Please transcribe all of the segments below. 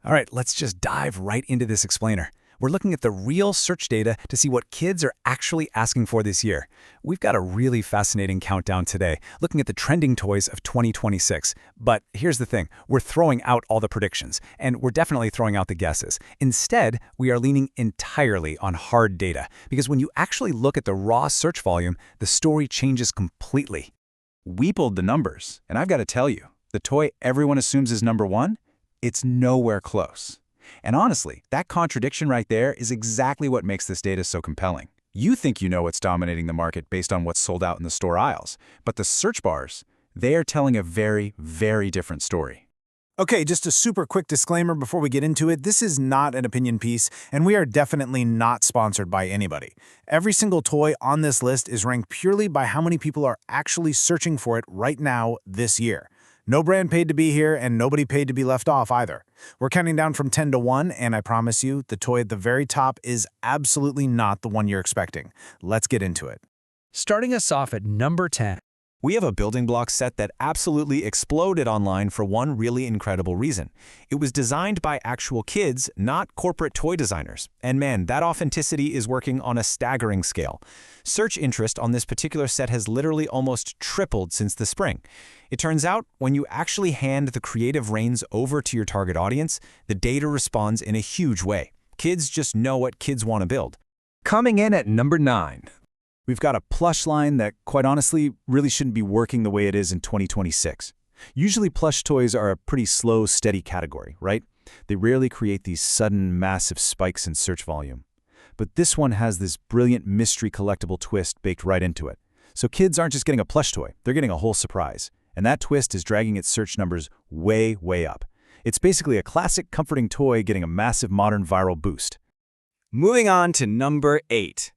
All right, let's just dive right into this explainer. We're looking at the real search data to see what kids are actually asking for this year. We've got a really fascinating countdown today, looking at the trending toys of 2026. But here's the thing, we're throwing out all the predictions, and we're definitely throwing out the guesses. Instead, we are leaning entirely on hard data, because when you actually look at the raw search volume, the story changes completely. We pulled the numbers, and I've got to tell you, the toy everyone assumes is number one, it's nowhere close. And honestly, that contradiction right there is exactly what makes this data so compelling. You think you know what's dominating the market based on what's sold out in the store aisles, but the search bars, they are telling a very, very different story. Okay, just a super quick disclaimer before we get into it. This is not an opinion piece, and we are definitely not sponsored by anybody. Every single toy on this list is ranked purely by how many people are actually searching for it right now this year. No brand paid to be here, and nobody paid to be left off either. We're counting down from 10 to 1, and I promise you, the toy at the very top is absolutely not the one you're expecting. Let's get into it. Starting us off at number 10. We have a building block set that absolutely exploded online for one really incredible reason. It was designed by actual kids, not corporate toy designers. And man, that authenticity is working on a staggering scale. Search interest on this particular set has literally almost tripled since the spring. It turns out, when you actually hand the creative reins over to your target audience, the data responds in a huge way. Kids just know what kids want to build. Coming in at number 9. We've got a plush line that, quite honestly, really shouldn't be working the way it is in 2026. Usually plush toys are a pretty slow, steady category, right? They rarely create these sudden, massive spikes in search volume. But this one has this brilliant mystery collectible twist baked right into it. So kids aren't just getting a plush toy, they're getting a whole surprise. And that twist is dragging its search numbers way, way up. It's basically a classic comforting toy getting a massive modern viral boost. Moving on to number 8.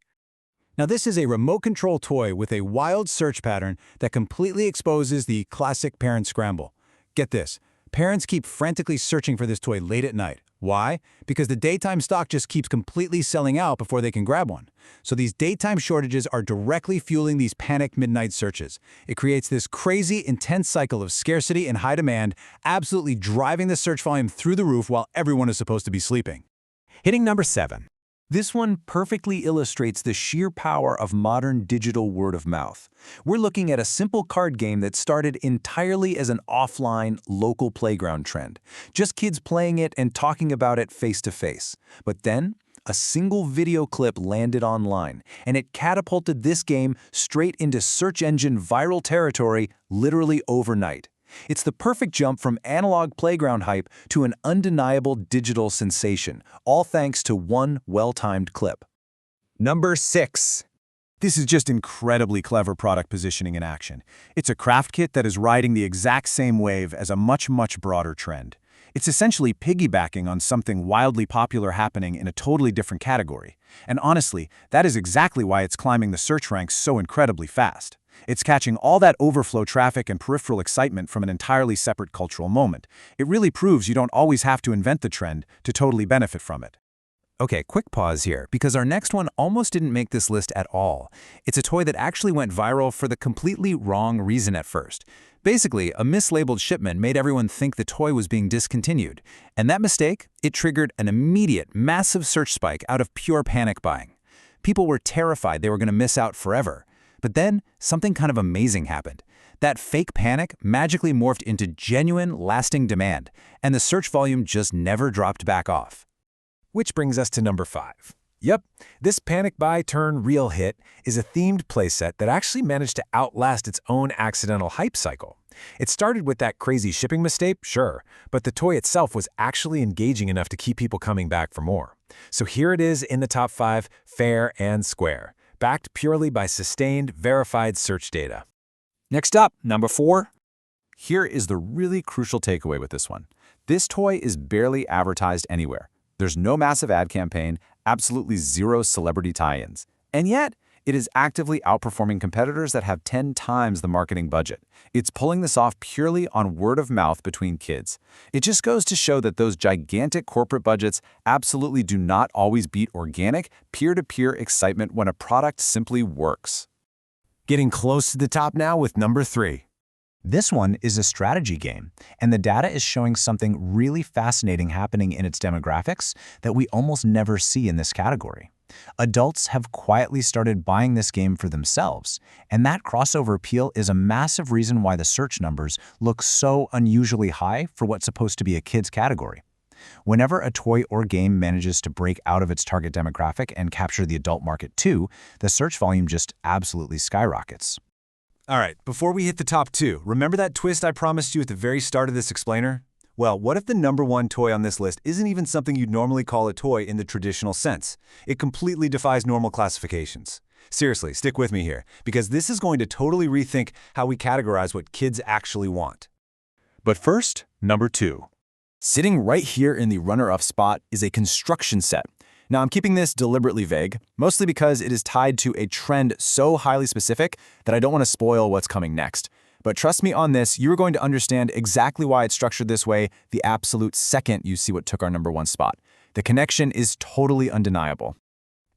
Now, this is a remote control toy with a wild search pattern that completely exposes the classic parent scramble. Get this, parents keep frantically searching for this toy late at night. Why? Because the daytime stock just keeps completely selling out before they can grab one. So these daytime shortages are directly fueling these panicked midnight searches. It creates this crazy, intense cycle of scarcity and high demand, absolutely driving the search volume through the roof while everyone is supposed to be sleeping. Hitting number 7. This one perfectly illustrates the sheer power of modern digital word of mouth. We're looking at a simple card game that started entirely as an offline, local playground trend. Just kids playing it and talking about it face to face. But then, a single video clip landed online, and it catapulted this game straight into search engine viral territory literally overnight. It's the perfect jump from analog playground hype to an undeniable digital sensation, all thanks to one well-timed clip. Number 6. This is just incredibly clever product positioning in action. It's a craft kit that is riding the exact same wave as a much, much broader trend. It's essentially piggybacking on something wildly popular happening in a totally different category. And honestly, that is exactly why it's climbing the search ranks so incredibly fast. It's catching all that overflow traffic and peripheral excitement from an entirely separate cultural moment. It really proves you don't always have to invent the trend to totally benefit from it. Okay, quick pause here, because our next one almost didn't make this list at all. It's a toy that actually went viral for the completely wrong reason at first. Basically, a mislabeled shipment made everyone think the toy was being discontinued. And that mistake, it triggered an immediate, massive search spike out of pure panic buying. People were terrified they were going to miss out forever. But then, something kind of amazing happened. That fake panic magically morphed into genuine, lasting demand, and the search volume just never dropped back off. Which brings us to number 5. Yep, this panic buy turn real hit is a themed playset that actually managed to outlast its own accidental hype cycle. It started with that crazy shipping mistake, sure, but the toy itself was actually engaging enough to keep people coming back for more. So here it is in the top 5, fair and square, backed purely by sustained, verified search data. Next up, number 4. Here is the really crucial takeaway with this one. This toy is barely advertised anywhere. There's no massive ad campaign, absolutely zero celebrity tie-ins. And yet, it is actively outperforming competitors that have 10 times the marketing budget. It's pulling this off purely on word of mouth between kids. It just goes to show that those gigantic corporate budgets absolutely do not always beat organic, peer-to-peer excitement when a product simply works. Getting close to the top now with number 3. This one is a strategy game, and the data is showing something really fascinating happening in its demographics that we almost never see in this category. Adults have quietly started buying this game for themselves, and that crossover appeal is a massive reason why the search numbers look so unusually high for what's supposed to be a kid's category. Whenever a toy or game manages to break out of its target demographic and capture the adult market too, the search volume just absolutely skyrockets. All right, before we hit the top 2, remember that twist I promised you at the very start of this explainer? Well, what if the number 1 toy on this list isn't even something you'd normally call a toy in the traditional sense? It completely defies normal classifications. Seriously, stick with me here, because this is going to totally rethink how we categorize what kids actually want. But first, number 2. Sitting right here in the runner-up spot is a construction set. Now, I'm keeping this deliberately vague, mostly because it is tied to a trend so highly specific that I don't want to spoil what's coming next. But trust me on this, you're going to understand exactly why it's structured this way the absolute second you see what took our number 1 spot. The connection is totally undeniable.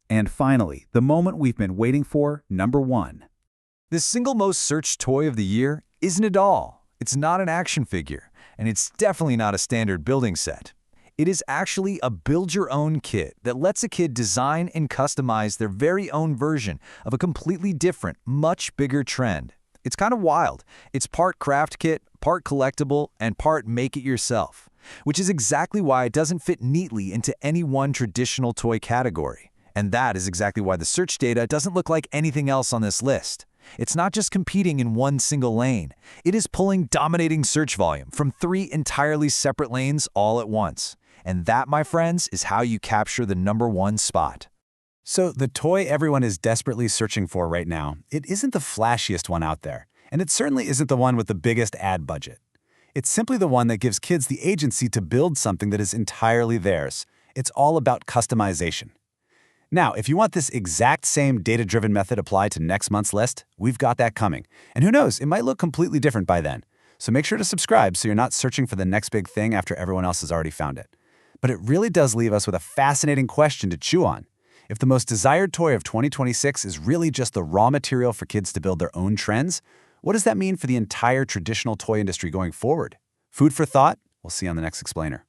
And finally, the moment we've been waiting for, number 1. The single most searched toy of the year isn't a doll. It's not an action figure, and it's definitely not a standard building set. It is actually a build-your-own kit that lets a kid design and customize their very own version of a completely different, much bigger trend. It's kind of wild. It's part craft kit, part collectible, and part make-it-yourself, which is exactly why it doesn't fit neatly into any one traditional toy category. And that is exactly why the search data doesn't look like anything else on this list. It's not just competing in one single lane. It is pulling dominating search volume from 3 entirely separate lanes all at once. And that, my friends, is how you capture the number 1 spot. So the toy everyone is desperately searching for right now, it isn't the flashiest one out there, and it certainly isn't the one with the biggest ad budget. It's simply the one that gives kids the agency to build something that is entirely theirs. It's all about customization. Now, if you want this exact same data-driven method applied to next month's list, we've got that coming. And who knows, it might look completely different by then. So make sure to subscribe so you're not searching for the next big thing after everyone else has already found it. But it really does leave us with a fascinating question to chew on. If the most desired toy of 2026 is really just the raw material for kids to build their own trends, what does that mean for the entire traditional toy industry going forward? Food for thought? We'll see you on the next explainer.